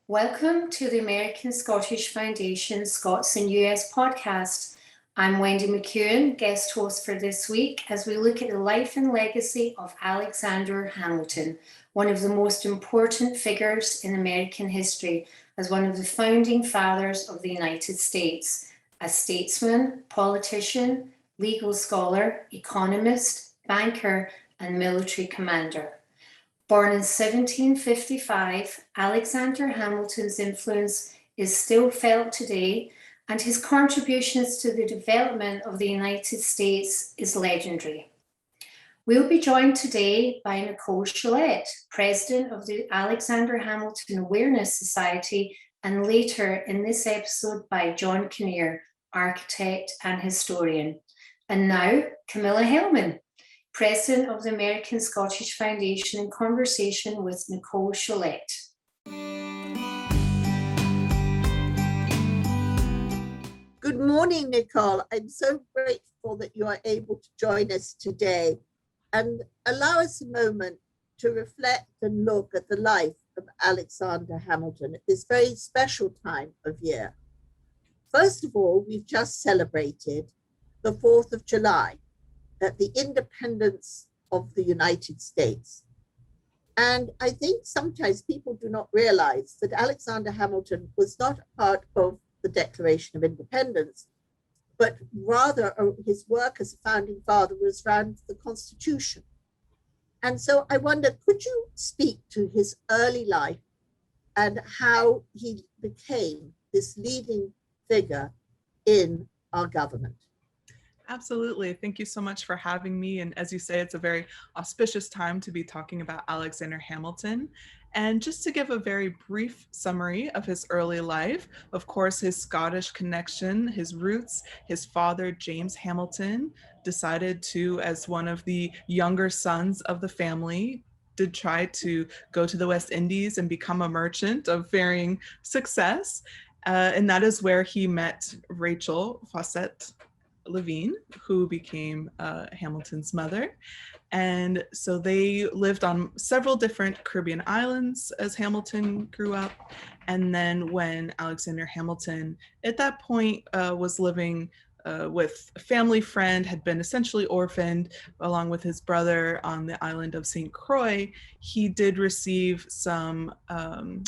Welcome to the American Scottish Foundation Scots and US podcast. I'm Wendy McEwen, guest host for this week, as we look at the life and legacy of Alexander Hamilton, one of the most important figures in American history, as one of the founding fathers of the United States, a statesman, politician, legal scholar, economist, banker, and military commander. Born in 1755, Alexander Hamilton's influence is still felt today, and his contributions to the development of the United States is legendary. We'll be joined today by Nicole Scholet, president of the Alexander Hamilton Awareness Society, and later in this episode by John Kinnear, architect and historian. And now, Camilla Hellman, president of the American Scottish Foundation, in conversation with Nicole Scholet. Good morning, Nicole. I'm so grateful that you are able to join us today and allow us a moment to reflect and look at the life of Alexander Hamilton at this very special time of year. First of all, we've just celebrated the 4th of July, at the independence of the United States. And I think sometimes people do not realize that Alexander Hamilton was not a part of the Declaration of Independence, but rather his work as a founding father was around the Constitution. And so I wonder, could you speak to his early life and how he became this leading figure in our government? Absolutely. Thank you so much for having me. And as you say, it's a very auspicious time to be talking about Alexander Hamilton. And just to give a very brief summary of his early life, of course, his Scottish connection, his roots, his father, James Hamilton, decided to, as one of the younger sons of the family, did try to go to the West Indies and become a merchant of varying success. And that is where he met Rachel Fawcett Levine, who became Hamilton's mother. And so they lived on several different Caribbean islands as Hamilton grew up. And then when Alexander Hamilton, at that point, was living with a family friend, had been essentially orphaned along with his brother on the island of St. Croix, he did receive some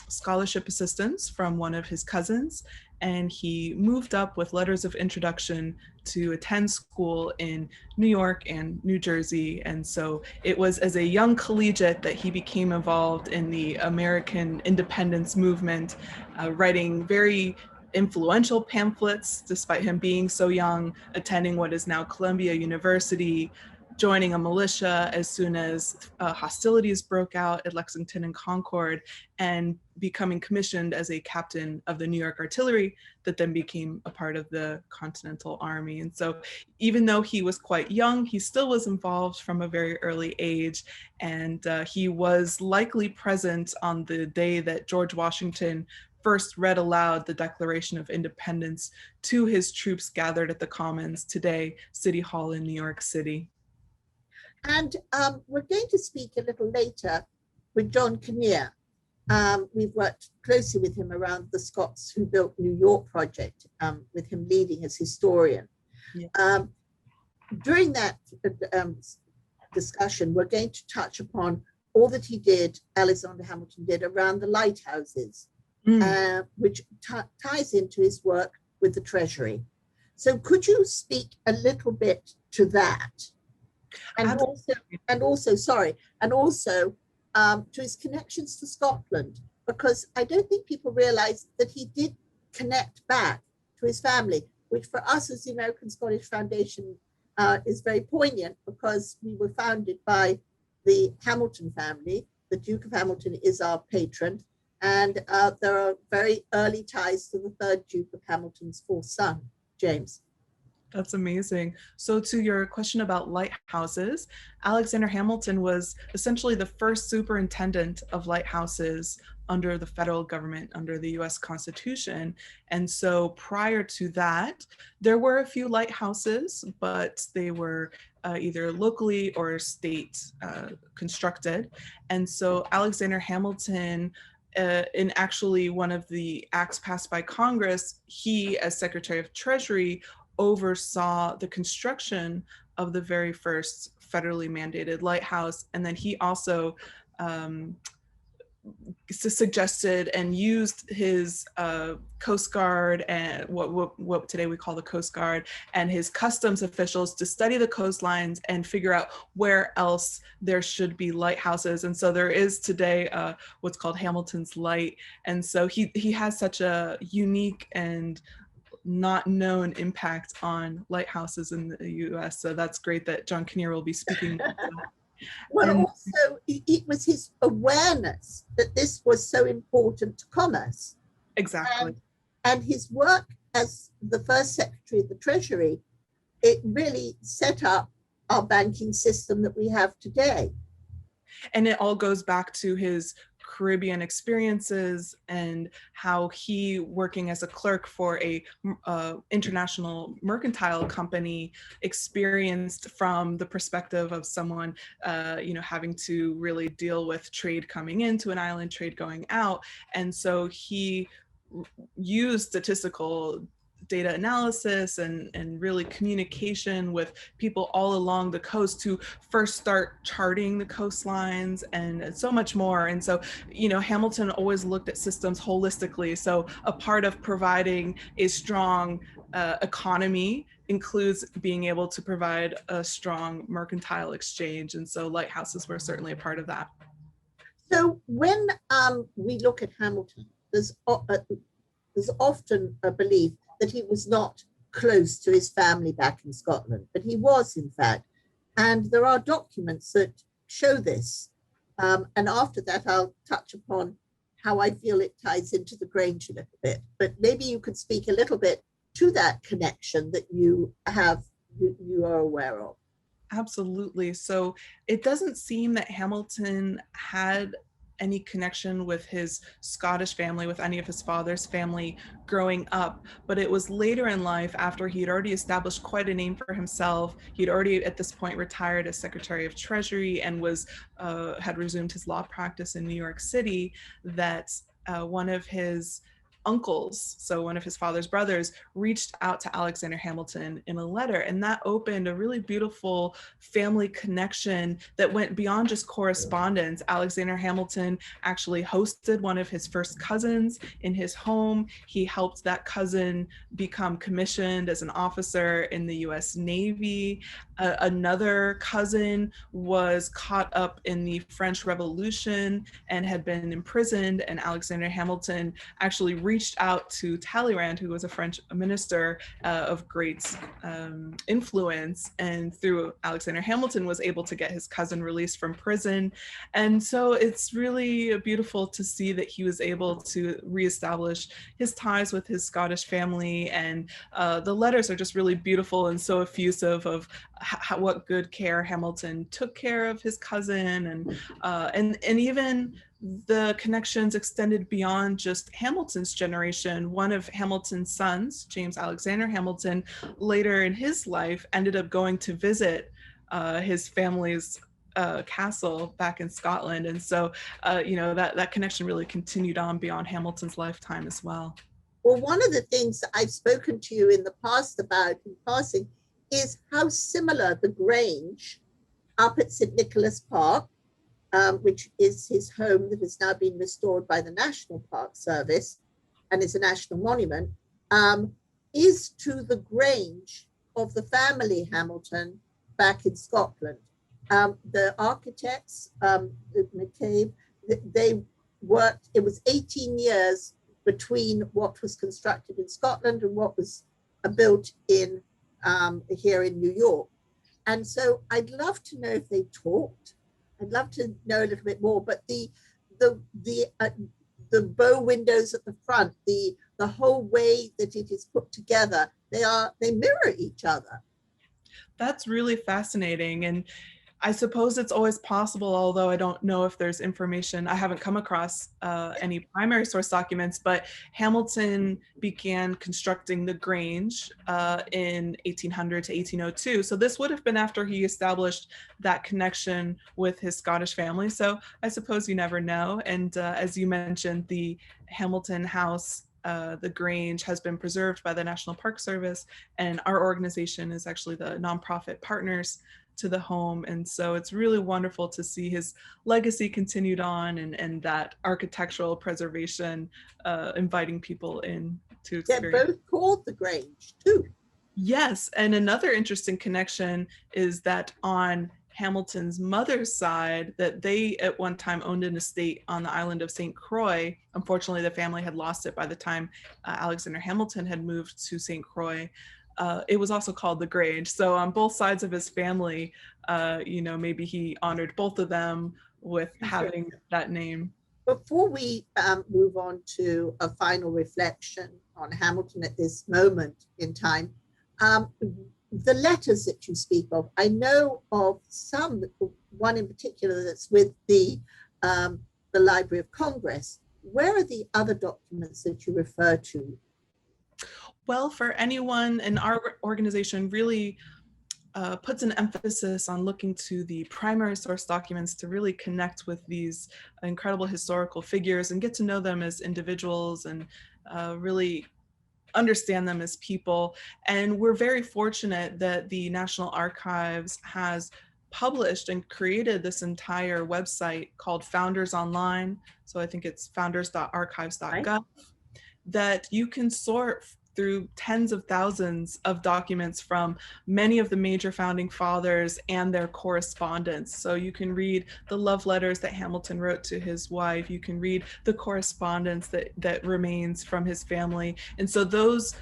scholarship assistance from one of his cousins, and he moved up with letters of introduction to attend school in New York and New Jersey. And so it was as a young collegiate that he became involved in the American independence movement, writing very influential pamphlets, despite him being so young, attending what is now Columbia University, joining a militia as soon as hostilities broke out at Lexington and Concord, and becoming commissioned as a captain of the New York Artillery that then became a part of the Continental Army. And so even though he was quite young, he still was involved from a very early age. And he was likely present on the day that George Washington first read aloud the Declaration of Independence to his troops gathered at the Commons, today City Hall in New York City. And we're going to speak a little later with John Kinnear. We've worked closely with him around the Scots Who Built New York project, with him leading as historian. Yeah. During that discussion, we're going to touch upon all that he did, Alexander Hamilton did, around the lighthouses, which ties into his work with the Treasury. So could you speak a little bit to that? And also to his connections to Scotland, because I don't think people realize that he did connect back to his family, which for us as the American Scottish Foundation is very poignant, because we were founded by the Hamilton family. The Duke of Hamilton is our patron, and there are very early ties to the third Duke of Hamilton's fourth son, James. That's amazing. So to your question about lighthouses, Alexander Hamilton was essentially the first superintendent of lighthouses under the federal government, under the US Constitution. And so prior to that, there were a few lighthouses, but they were either locally or state constructed. And so Alexander Hamilton in actually one of the acts passed by Congress, he, as Secretary of Treasury, oversaw the construction of the very first federally mandated lighthouse. And then he also suggested and used his Coast Guard and what today we call the Coast Guard and his customs officials to study the coastlines and figure out where else there should be lighthouses. And so there is today what's called Hamilton's Light. And so he has such a unique and not known impact on lighthouses in the US. So that's great that John Kinnear will be speaking. Well, also, it was his awareness that this was so important to commerce. Exactly. And his work as the first Secretary of the Treasury, it really set up our banking system that we have today. And it all goes back to his Caribbean experiences and how he, working as a clerk for a international mercantile company, experienced from the perspective of someone, having to really deal with trade coming into an island, trade going out. And so he used statistical data analysis and really communication with people all along the coast to first start charting the coastlines and so much more. And so, Hamilton always looked at systems holistically. So a part of providing a strong economy includes being able to provide a strong mercantile exchange. And so lighthouses were certainly a part of that. So when we look at Hamilton, there's often a belief that he was not close to his family back in Scotland, but he was, in fact. And there are documents that show this. And after that, I'll touch upon how I feel it ties into the Grange a little bit. But maybe you could speak a little bit to that connection that you are aware of. Absolutely. So it doesn't seem that Hamilton had any connection with his Scottish family, with any of his father's family growing up, but it was later in life, after he had already established quite a name for himself. He'd already at this point retired as Secretary of Treasury and had resumed his law practice in New York City, that one of his uncles, so one of his father's brothers, reached out to Alexander Hamilton in a letter, and that opened a really beautiful family connection that went beyond just correspondence. Alexander Hamilton actually hosted one of his first cousins in his home. He helped that cousin become commissioned as an officer in the US Navy. Another cousin was caught up in the French Revolution and had been imprisoned, and Alexander Hamilton actually reached out to Talleyrand, who was a French minister of great influence, and through Alexander Hamilton was able to get his cousin released from prison. And so it's really beautiful to see that he was able to reestablish his ties with his Scottish family, and the letters are just really beautiful and so effusive of what good care Hamilton took care of his cousin, and even the connections extended beyond just Hamilton's generation. One of Hamilton's sons, James Alexander Hamilton, later in his life ended up going to visit his family's castle back in Scotland. And so, that connection really continued on beyond Hamilton's lifetime as well. Well, one of the things that I've spoken to you in the past about in passing is how similar the Grange up at St. Nicholas Park, which is his home that has now been restored by the National Park Service and is a national monument, is to the Grange of the family Hamilton back in Scotland. The architects, McCabe, they worked, it was 18 years between what was constructed in Scotland and what was built in here in New York. And so I'd love to know if they talked. I'd love to know a little bit more, but the bow windows at the front, the whole way that it is put together, they mirror each other. That's really fascinating. And I suppose it's always possible, although I don't know if there's information. I haven't come across any primary source documents, but Hamilton began constructing the Grange in 1800 to 1802. So this would have been after he established that connection with his Scottish family. So I suppose you never know. And as you mentioned, the Hamilton House, the Grange, has been preserved by the National Park Service, and our organization is actually the nonprofit partners to the home. And so it's really wonderful to see his legacy continued on, and that architectural preservation, inviting people in to experience. They're both called the Grange too. Yes, and another interesting connection is that on Hamilton's mother's side, that they at one time owned an estate on the island of St. Croix. Unfortunately, the family had lost it by the time Alexander Hamilton had moved to St. Croix. It was also called the Grange. So on both sides of his family, maybe he honored both of them with having that name. Before we move on to a final reflection on Hamilton at this moment in time, the letters that you speak of, I know of one in particular that's with the Library of Congress. Where are the other documents that you refer to? Well, for anyone in our organization, really puts an emphasis on looking to the primary source documents to really connect with these incredible historical figures and get to know them as individuals, and really understand them as people. And we're very fortunate that the National Archives has published and created this entire website called Founders Online. So I think it's founders.archives.gov, right, that you can sort through tens of thousands of documents from many of the major founding fathers and their correspondence. So you can read the love letters that Hamilton wrote to his wife. You can read the correspondence that remains from his family. And so those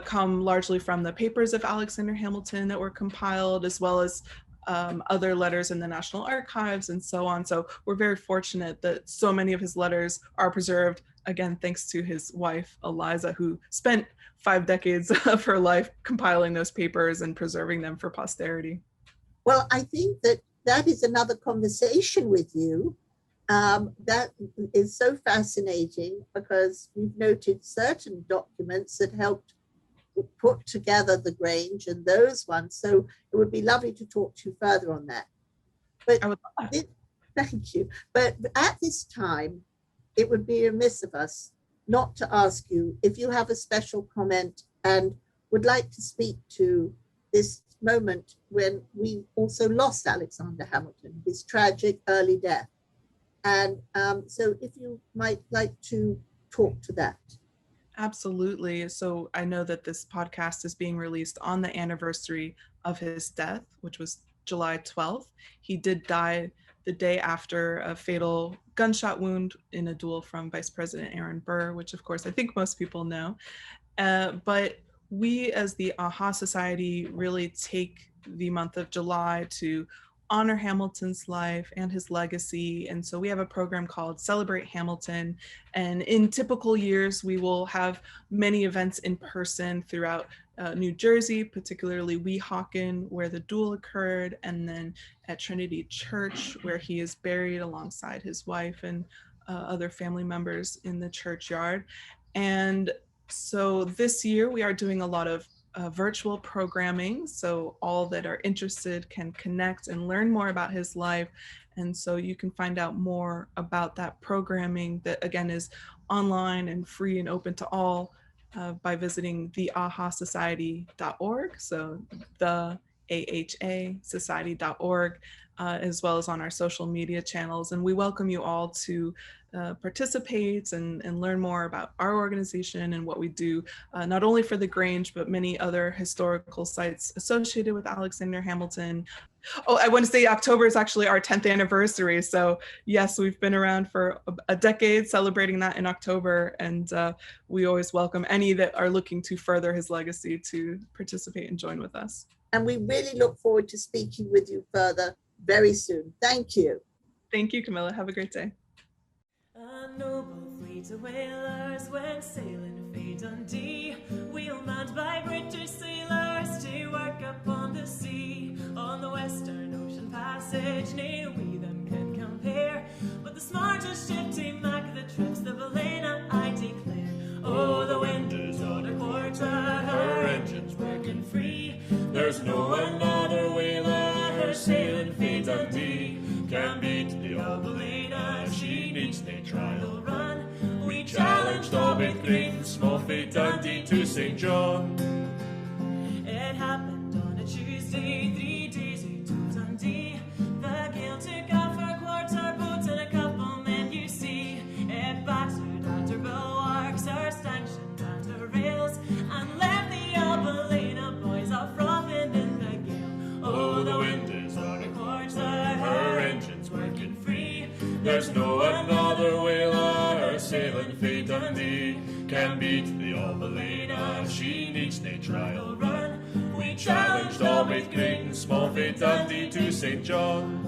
come largely from the papers of Alexander Hamilton that were compiled, as well as other letters in the National Archives and so on. So we're very fortunate that so many of his letters are preserved, again, thanks to his wife, Eliza, who spent 5 decades of her life compiling those papers and preserving them for posterity. Well, I think that is another conversation with you. That is so fascinating, because we've noted certain documents that helped put together the Grange and those ones. So it would be lovely to talk to you further on that. But I would love that. Thank you. But at this time, it would be remiss of us not to ask you if you have a special comment and would like to speak to this moment when we also lost Alexander Hamilton, his tragic early death. And so if you might like to talk to that. Absolutely. So I know that this podcast is being released on the anniversary of his death, which was July 12th. He did die the day after a fatal gunshot wound in a duel from Vice President Aaron Burr, which of course I think most people know. But we as the AHA Society really take the month of July to honor Hamilton's life and his legacy. And so we have a program called Celebrate Hamilton. And in typical years, we will have many events in person throughout New Jersey, particularly Weehawken, where the duel occurred, and then at Trinity Church, where he is buried alongside his wife and other family members in the churchyard. And so this year we are doing a lot of virtual programming, so all that are interested can connect and learn more about his life. And so you can find out more about that programming that again is online and free and open to all by visiting theahasociety.org, so the AHA society.org, as well as on our social media channels. And we welcome you all to participate and learn more about our organization and what we do, not only for the Grange, but many other historical sites associated with Alexander Hamilton. Oh, I want to say October is actually our 10th anniversary. So yes, we've been around for a decade, celebrating that in October. And we always welcome any that are looking to further his legacy to participate and join with us. And we really look forward to speaking with you further very soon. Thank you. Thank you, Camilla. Have a great day. A noble fleet of whalers went sailing for Dundee, wheel manned by British sailors to work upon the sea, on the western ocean passage. passage, nae we them can compare. But the smartest ship to make the trips, the Balena, I declare. Oh, the wind is on a quarter, her engine's working free. There's no another whaler, her sailing fate Dundee can beat the old Balena, she needs nae trial run. We challenged all with green, small fate Dundee to St. John. It happened on a Tuesday, 3 days we to Dundee. The gale took off her quarter boat and a couple men you see. It battered at her bulwarks, her stanchion and her rails, and left the Albalena boys all frothing in the gale. Oh, the wind is on a quarter, her engine's working free. There's no another whaler, her sailing fate Dundee can beat the Albalena, she needs nae trial run. We challenged all with great and small fate Dundee to St. John.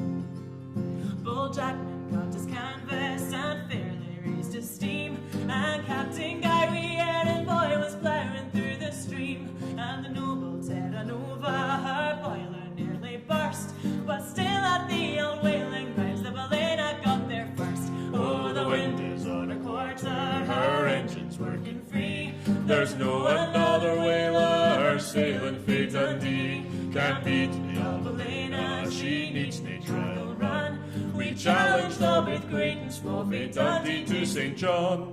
Bull Jackman got his canvas and fairly raised his steam, and Captain Guy Rieran boy was ploughing through the stream, and the noble Terra Nova, her boiler nearly burst, but still at the old whaling grounds the Balena got there first. Oh, the wind is on a quarter, her engine's working free. There's no another whaler, her sailing fate Dundee can beat the Albalena, she needs nae trial run. We challenged all with great and small fate Dundee to St. John.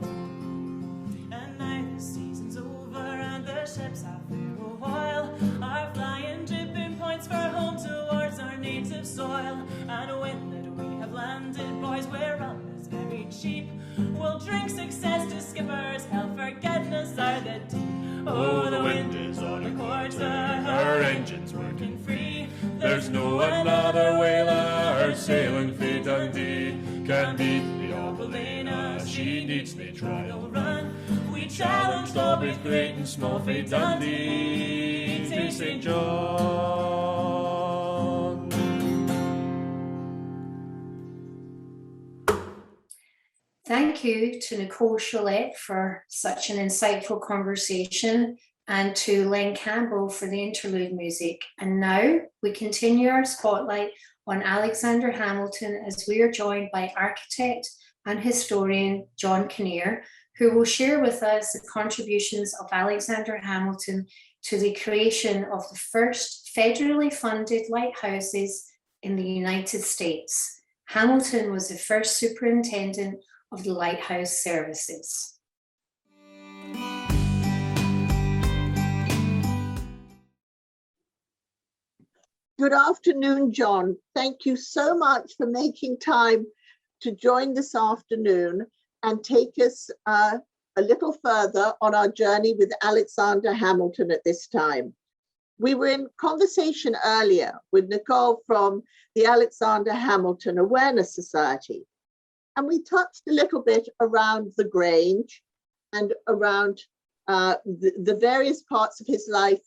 And now the season's over and the ships have fair a while, are flying dripping points for home towards our native soil. And when that we have landed, boys, where rum is very cheap, we'll drink success to skipper's health, forgetting us are the deep. Oh, the wind is on a quarter, her engine's working free. There's no another whaler, her sailing fate Dundee can beat the Albalena, she needs nae trial run. We challenged all with great and small fate Dundee to St. John. Thank you to Nicole Scholet for such an insightful conversation, and to Len Campbell for the interlude music. And now we continue our spotlight on Alexander Hamilton as we are joined by architect and historian John Kinnear, who will share with us the contributions of Alexander Hamilton to the creation of the first federally funded lighthouses in the United States. Hamilton was the first superintendent of the lighthouse services. Good afternoon, John. Thank you so much for making time to join this afternoon and take us a little further on our journey with Alexander Hamilton at this time. We were in conversation earlier with Nicole from the Alexander Hamilton Awareness Society, and we touched a little bit around the Grange and around the various parts of his life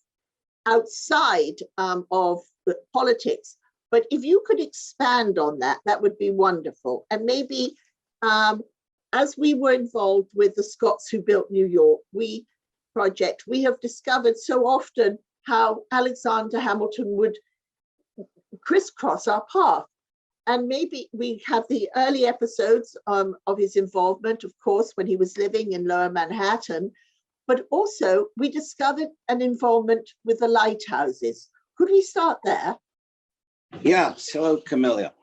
outside of the politics. But if you could expand on that, that would be wonderful. And maybe as we were involved with the Scots Who Built New York, we have discovered so often how Alexander Hamilton would crisscross our path. And maybe we have the early episodes of his involvement, of course, when he was living in Lower Manhattan, but also we discovered an involvement with the lighthouses. Could we start there? Yes, hello, Camilla.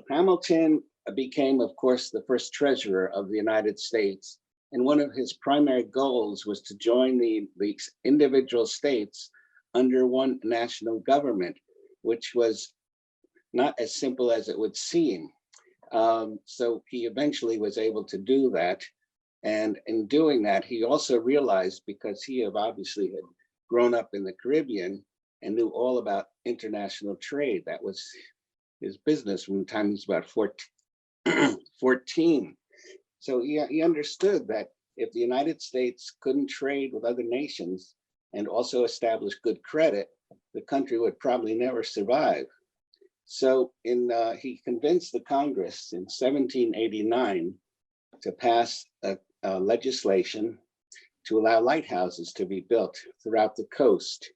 Hamilton became, of course, the first treasurer of the United States. And one of his primary goals was to join the individual states under one national government, which was not as simple as it would seem. So he eventually was able to do that. And in doing that, he also realized, because he obviously had grown up in the Caribbean and knew all about international trade, that was his business from the time he was about 14. So he understood that if the United States couldn't trade with other nations and also establish good credit, the country would probably never survive. So he convinced the Congress in 1789 to pass a legislation to allow lighthouses to be built throughout the coast.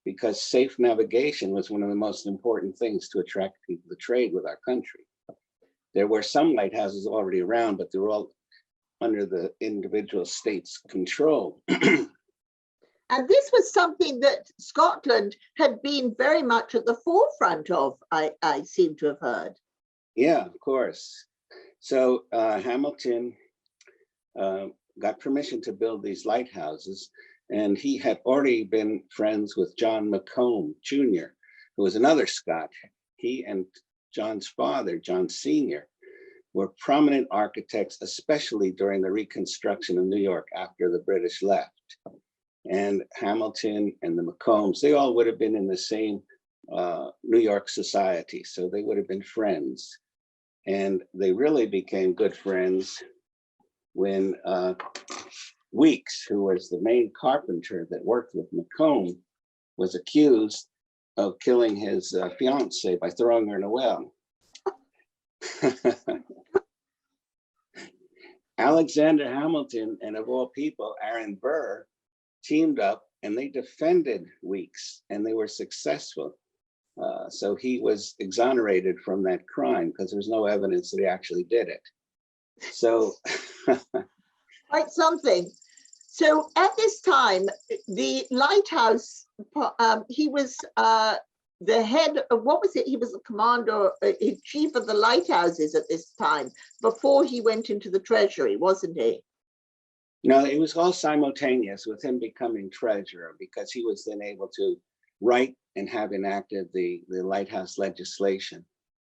because safe navigation was one of the most important things to attract people to trade with our country. There were some lighthouses already around, but they were all under the individual states' control. And this was something that Scotland had been very much at the forefront of, I seem to have heard. Yeah, of course. So Hamilton got permission to build these lighthouses, and he had already been friends with John Macomb Jr., who was another Scot. He and John's father, John Sr., were prominent architects, especially during the reconstruction of New York after the British left. And Hamilton and the Macombs, they all would have been in the same New York society, so they would have been friends. And they really became good friends when Weeks, who was the main carpenter that worked with Macomb, was accused of killing his fiancée by throwing her in a well. Alexander Hamilton, and of all people, Aaron Burr, teamed up and they defended Weeks, and they were successful. So he was exonerated from that crime because there was no evidence that he actually did it. So Quite something. So at this time, the lighthouse, he was the head of, what was it? He was the commander, chief of the lighthouses at this time, before he went into the treasury, wasn't he? no, it was all simultaneous with him becoming treasurer, because he was then able to write and have enacted the lighthouse legislation.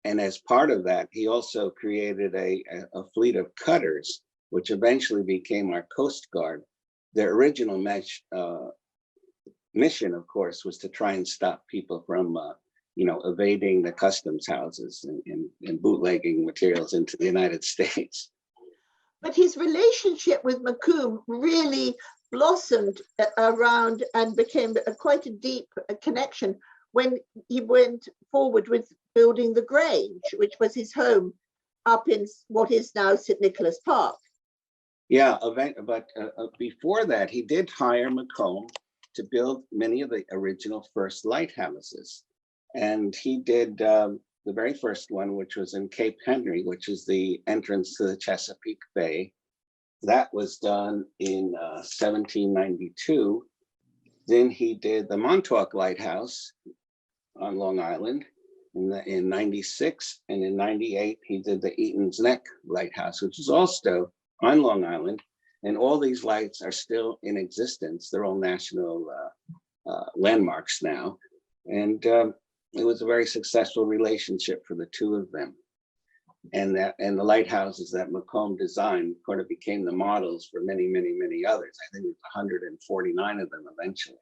And as part of that, he also created a fleet of cutters, which eventually became our Coast Guard. Their original mission, of course, was to try and stop people from, evading the customs houses and bootlegging materials into the United States. But his relationship with Macomb really blossomed around and became quite a deep connection when he went forward with building the Grange, which was his home up in what is now St. Nicholas Park. Yeah, but before that, he did hire Macomb to build many of the original first lighthouses. And he did the very first one, which was in Cape Henry, which is the entrance to the Chesapeake Bay. That was done in 1792. Then he did the Montauk Lighthouse on Long Island in 96. And in 98, he did the Eaton's Neck Lighthouse, which is also on Long Island. And all these lights are still in existence. They're all national landmarks now. And it was a very successful relationship for the two of them. And the lighthouses that Macomb designed kind of became the models for many, many, many others. I think it was 149 of them eventually.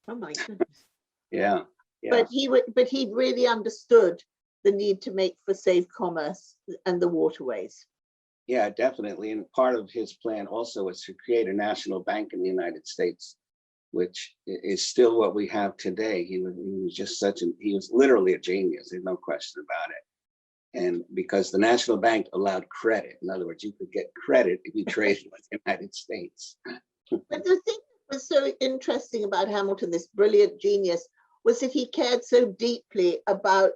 Oh my goodness. Yeah. But he really understood the need to make for safe commerce and the waterways. Yeah, definitely. And part of his plan also was to create a national bank in the United States, which is still what we have today. He was just he was literally a genius. There's no question about it. And because the National Bank allowed credit, in other words, you could get credit if you traded with the United States. But the thing that was so interesting about Hamilton, this brilliant genius, was that he cared so deeply about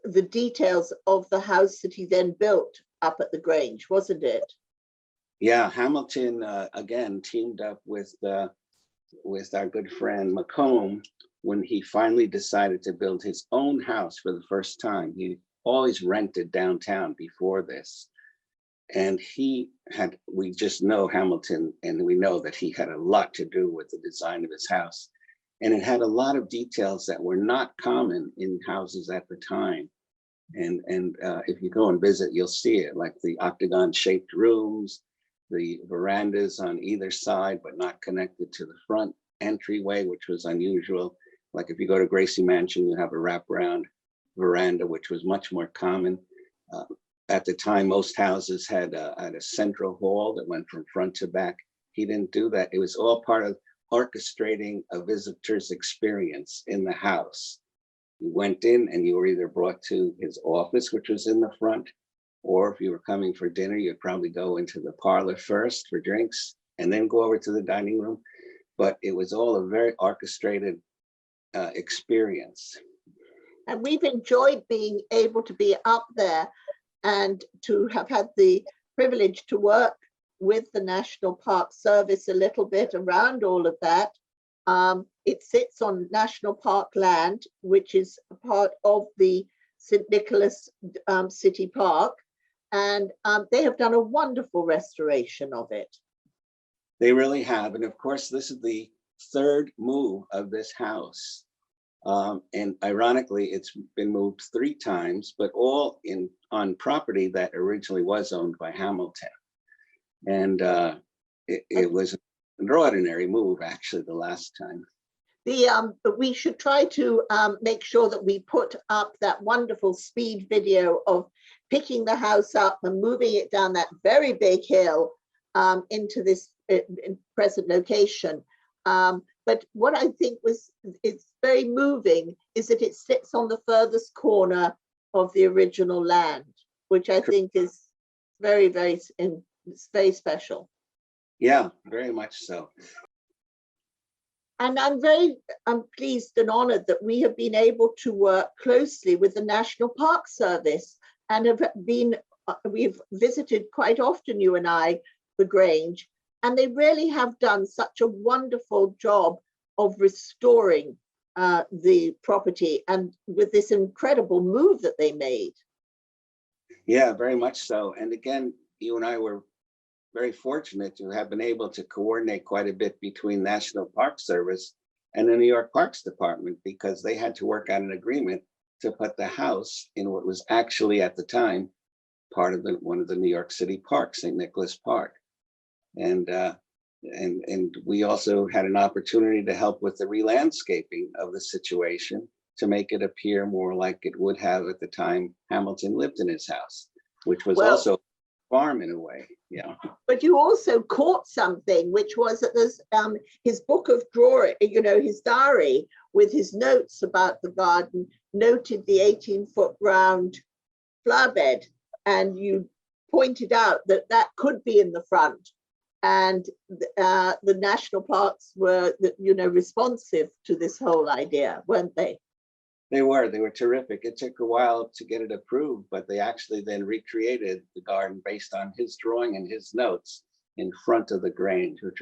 the details of the house that he then built up at the Grange, wasn't it? Yeah, Hamilton again teamed up with our good friend Macomb when he finally decided to build his own house for the first time. He always rented downtown before this. And we just know Hamilton, and we know that he had a lot to do with the design of his house. And it had a lot of details that were not common in houses at the time. And if you go and visit, you'll see it, like the octagon-shaped rooms, the verandas on either side, but not connected to the front entryway, which was unusual. Like if you go to Gracie Mansion, you have a wraparound veranda, which was much more common. At the time, most houses had a central hall that went from front to back. He didn't do that. It was all part of orchestrating a visitor's experience in the house. You went in and you were either brought to his office, which was in the front, or if you were coming for dinner, you'd probably go into the parlor first for drinks and then go over to the dining room. But it was all a very orchestrated experience. And we've enjoyed being able to be up there and to have had the privilege to work with the National Park Service a little bit around all of that. It sits on National Park land, which is a part of the St. Nicholas City Park. And they have done a wonderful restoration of it. They really have. And of course, this is the third move of this house. And ironically, it's been moved 3 times, but all on property that originally was owned by Hamilton. And it was an extraordinary move, actually, the last time. We should try to make sure that we put up that wonderful speed video of picking the house up and moving it down that very big hill into this present location. But what I think it's very moving is that it sits on the furthest corner of the original land, which I think is very, very special. Yeah, very much so. And I'm pleased and honored that we have been able to work closely with the National Park Service and we've visited quite often, you and I, the Grange, and they really have done such a wonderful job of restoring the property, and with this incredible move that they made. Yeah, very much so. And again, you and I were very fortunate to have been able to coordinate quite a bit between National Park Service and the New York Parks Department, because they had to work out an agreement to put the house in what was actually at the time part of one of the New York City parks, St. Nicholas Park. And we also had an opportunity to help with the re-landscaping of the situation to make it appear more like it would have at the time Hamilton lived in his house, which was also a farm in a way. Yeah. But you also caught something, which was that there's his book of drawing, his diary with his notes about the garden, noted the 18-foot round flower bed, and you pointed out that that could be in the front. And the national parks were, responsive to this whole idea, weren't they? They were terrific. It took a while to get it approved, but they actually then recreated the garden based on his drawing and his notes in front of the Grange, which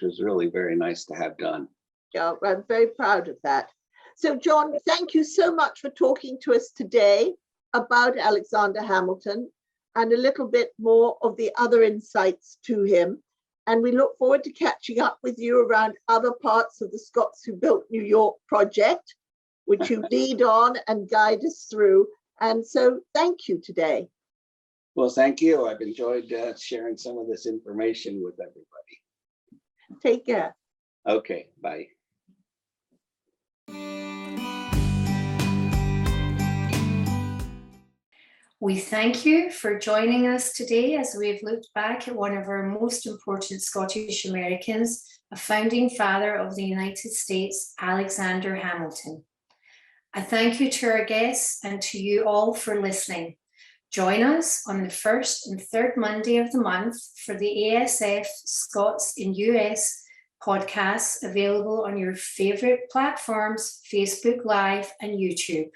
was really very nice to have done. Yeah, I'm very proud of that. So, John, thank you so much for talking to us today about Alexander Hamilton and a little bit more of the other insights to him. And we look forward to catching up with you around other parts of the Scots Who Built New York project, which you lead on and guide us through. And so thank you today. Well, thank you. I've enjoyed sharing some of this information with everybody. Take care. Okay, bye. We thank you for joining us today as we've looked back at one of our most important Scottish Americans, a founding father of the United States, Alexander Hamilton. I thank you to our guests and to you all for listening. Join us on the first and third Monday of the month for the ASF Scots in US podcasts available on your favorite platforms, Facebook Live and YouTube.